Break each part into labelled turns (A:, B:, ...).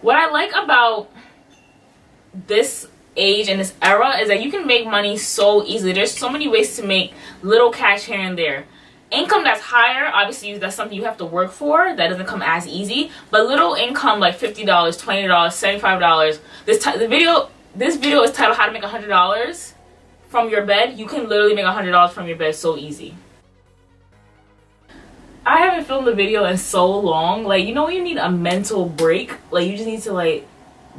A: What I like about this age and this era is that you can make money so easily. There's so many ways to make little cash here and there. Income that's higher, obviously that's something you have to work for. That doesn't come as easy. But little income like $50, $20, $75. This video is titled How to Make $100 from Your Bed. You can literally make $100 from your bed so easy. I haven't filmed a video in so long. Like, you know when you need a mental break? Like, you just need to like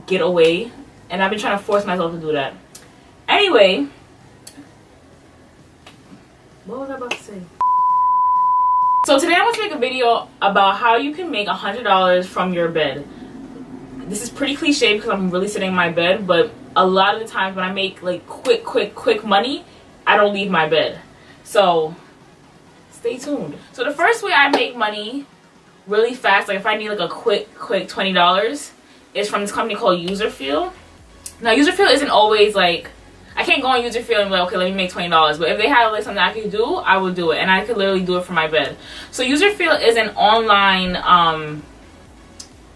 A: get away. And I've been trying to force myself to do that. Anyway, what was I about to say? So today I want to make a video about how you can make $100 from your bed. This is pretty cliche because I'm really sitting in my bed, but a lot of the times when I make like quick money, I don't leave my bed. So stay tuned. So the first way I make money really fast, like if I need like a quick $20, is from this company called Userfeel. Now Userfeel isn't always like, I can't go on Userfeel and be like, okay, let me make $20. But if they have like something I could do, I would do it. And I could literally do it from my bed. So Userfeel is an online,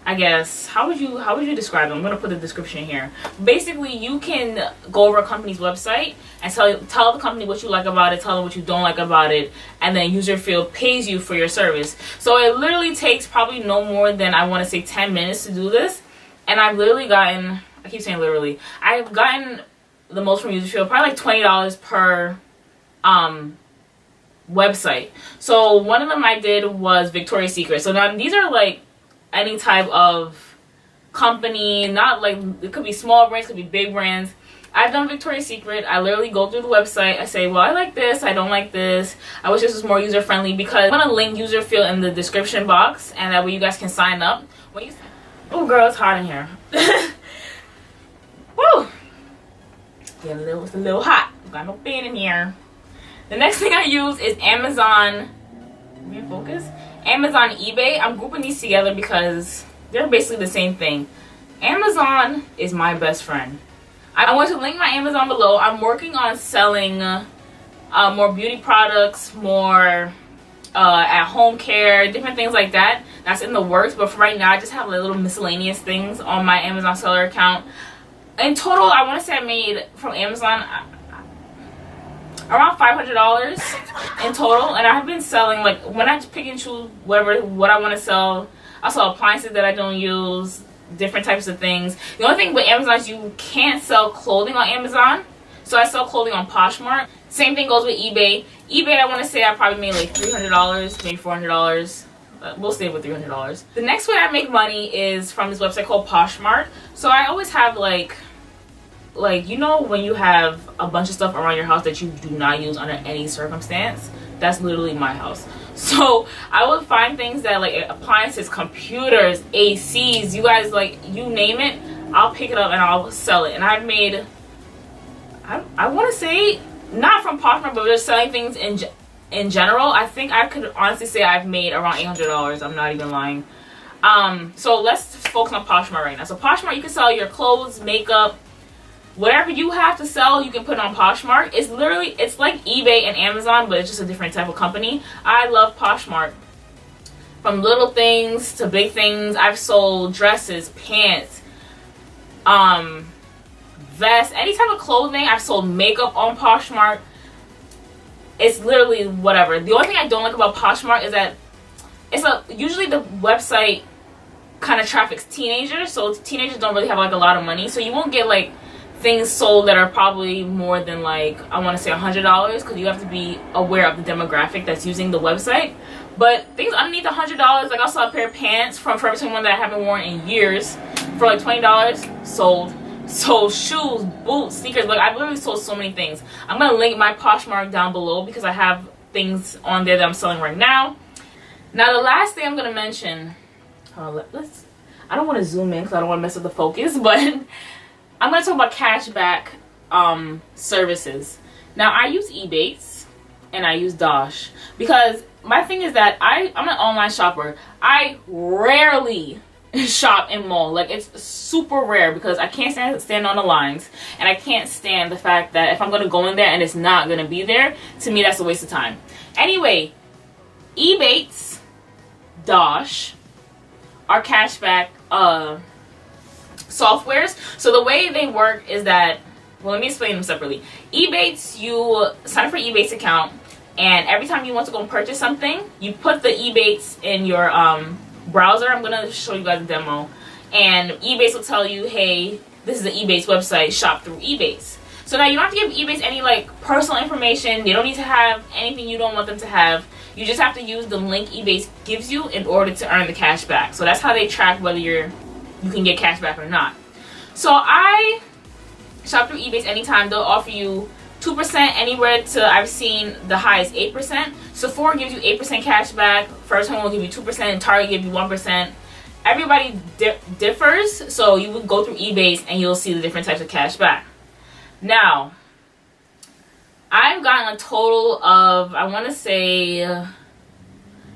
A: I guess, how would you describe them? I'm going to put the description here. Basically, you can go over a company's website and tell the company what you like about it, tell them what you don't like about it, and then Userfeel pays you for your service. So it literally takes probably no more than, I want to say, 10 minutes to do this. And I've literally gotten, I keep saying literally, I've gotten the most from Userfeel, probably like $20 per website. So one of them I did was Victoria's Secret. So now these are like any type of company, not like, it could be small brands, could be big brands. I've done Victoria's Secret. I literally go through the website. I say, well, I like this, I don't like this. I wish this was more user friendly, because I'm gonna link Userfeel in the description box, and that way you guys can sign up. Oh girl, it's hot in here. Woo! Yeah, it's a little hot. Got no fan in here. The next thing I use is Amazon. Let me focus. Amazon, eBay. I'm grouping these together because they're basically the same thing. Amazon is my best friend. I want to link my Amazon below. I'm working on selling more beauty products, more at-home care, different things like that. That's in the works. But for right now, I just have like little miscellaneous things on my Amazon seller account. In total, I want to say I made from Amazon around $500 in total. And I've been selling, like, when I pick and choose what I want to sell, I sell appliances that I don't use, different types of things. The only thing with Amazon is you can't sell clothing on Amazon. So I sell clothing on Poshmark. Same thing goes with eBay. eBay, I want to say I probably made like $300, maybe $400. We'll stay with $300. The next way I make money is from this website called Poshmark. So I always have like you know when you have a bunch of stuff around your house that you do not use under any circumstance? That's literally my house. So I would find things that like appliances, computers, ACs, you guys, like, you name it, I'll pick it up and I'll sell it. And I've made, I want to say, not from Poshmark, but just selling things in general, I think I could honestly say I've made around $800. I'm not even lying. So let's focus on Poshmark right now. So Poshmark, you can sell your clothes, makeup, whatever you have to sell, you can put it on Poshmark. It's literally, it's like eBay and Amazon, but it's just a different type of company. I love Poshmark. From little things to big things, I've sold dresses, pants, vests, any type of clothing. I've sold makeup on Poshmark. It's literally whatever. The only thing I don't like about Poshmark is that usually the website kind of traffics teenagers, so teenagers don't really have like a lot of money, so you won't get like things sold that are probably more than like, I want to say $100, because you have to be aware of the demographic that's using the website. But things underneath $100, like I saw a pair of pants from Forever 21 that I haven't worn in years for like $20, sold. Sold shoes, boots, sneakers. Like, I've literally sold so many things. I'm gonna link my Poshmark down below because I have things on there that I'm selling right now. Now the last thing I'm gonna mention, I don't want to zoom in because I don't want to mess up the focus, but I'm gonna talk about cashback services. Now I use Ebates and I use Dosh because my thing is that I'm an online shopper. I rarely shop in mall. Like, it's super rare because I can't stand on the lines, and I can't stand the fact that if I'm gonna go in there and it's not gonna be there, to me that's a waste of time. Anyway, Ebates, Dosh are cashback softwares. So the way they work is that, well, let me explain them separately. Ebates, you sign up for Ebates account, and every time you want to go and purchase something, you put the Ebates in your browser. I'm going to show you guys a demo. And Ebates will tell you, hey, this is the Ebates website, shop through Ebates. So now you don't have to give Ebates any like personal information. They don't need to have anything you don't want them to have. You just have to use the link Ebates gives you in order to earn the cash back. So that's how they track whether you can get cash back or not. So I shop through Ebates anytime. They'll offer you 2% anywhere to, I've seen the highest 8%. Sephora gives you 8% cash back. First Home will give you 2%. Target give you 1%. Everybody differs, so you would go through Ebates and you'll see the different types of cash back. Now, I've gotten a total of, I want to say,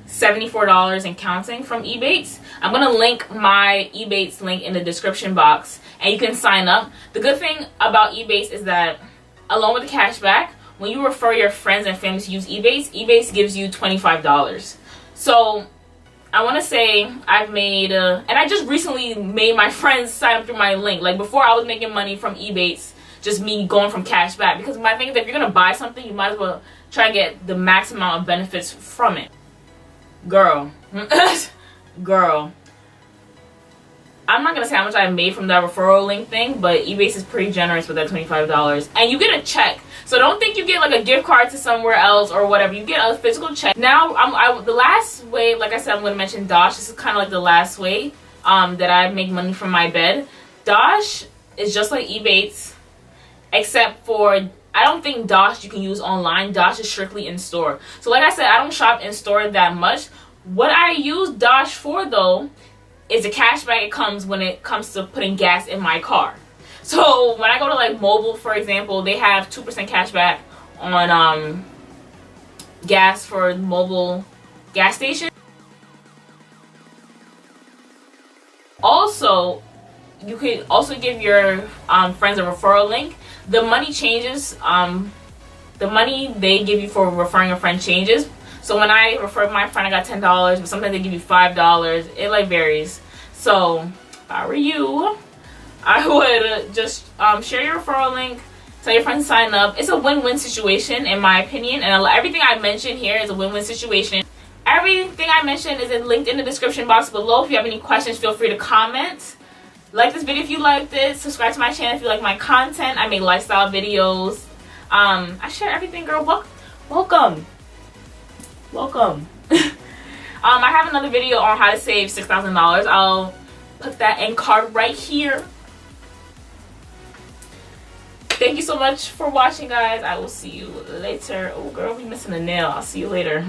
A: $74 and counting from Ebates. I'm going to link my Ebates link in the description box, and you can sign up. The good thing about Ebates is that, along with the cash back, when you refer your friends and family to use Ebates, Ebates gives you $25. So I want to say I've made, and I just recently made my friends sign up through my link. Like before, I was making money from Ebates, just me going from cash back. Because my thing is, if you're going to buy something, you might as well try and get the max amount of benefits from it. Girl. Girl. I'm not going to say how much I made from that referral link thing, but Ebates is pretty generous with that $25. And you get a check. So don't think you get like a gift card to somewhere else or whatever. You get a physical check. Now, the last way, like I said, I'm going to mention Dosh. This is kind of like the last way that I make money from my bed. Dosh is just like Ebates, except for, I don't think Dosh you can use online. Dosh is strictly in store. So like I said, I don't shop in store that much. What I use Dosh for, though, is the cash back it comes when it comes to putting gas in my car. So when I go to like Mobile, for example, they have 2% cash back on gas for Mobile gas station. Also, you could also give your friends a referral link. The money changes. The money they give you for referring a friend changes. So when I refer my friend, I got $10, but sometimes they give you $5. It like varies. So if I were you, I would just share your referral link, tell your friends to sign up. It's a win-win situation in my opinion, and everything I mentioned here is a win-win situation. Everything I mentioned is linked in the description box below. If you have any questions, feel free to comment. Like this video if you liked it. Subscribe to my channel if you like my content. I make lifestyle videos. I share everything, girl. Welcome. I have another video on how to save $6,000. I'll put that end card right here. Thank you so much for watching, guys. I will see you later. Oh, girl, we missing a nail. I'll see you later.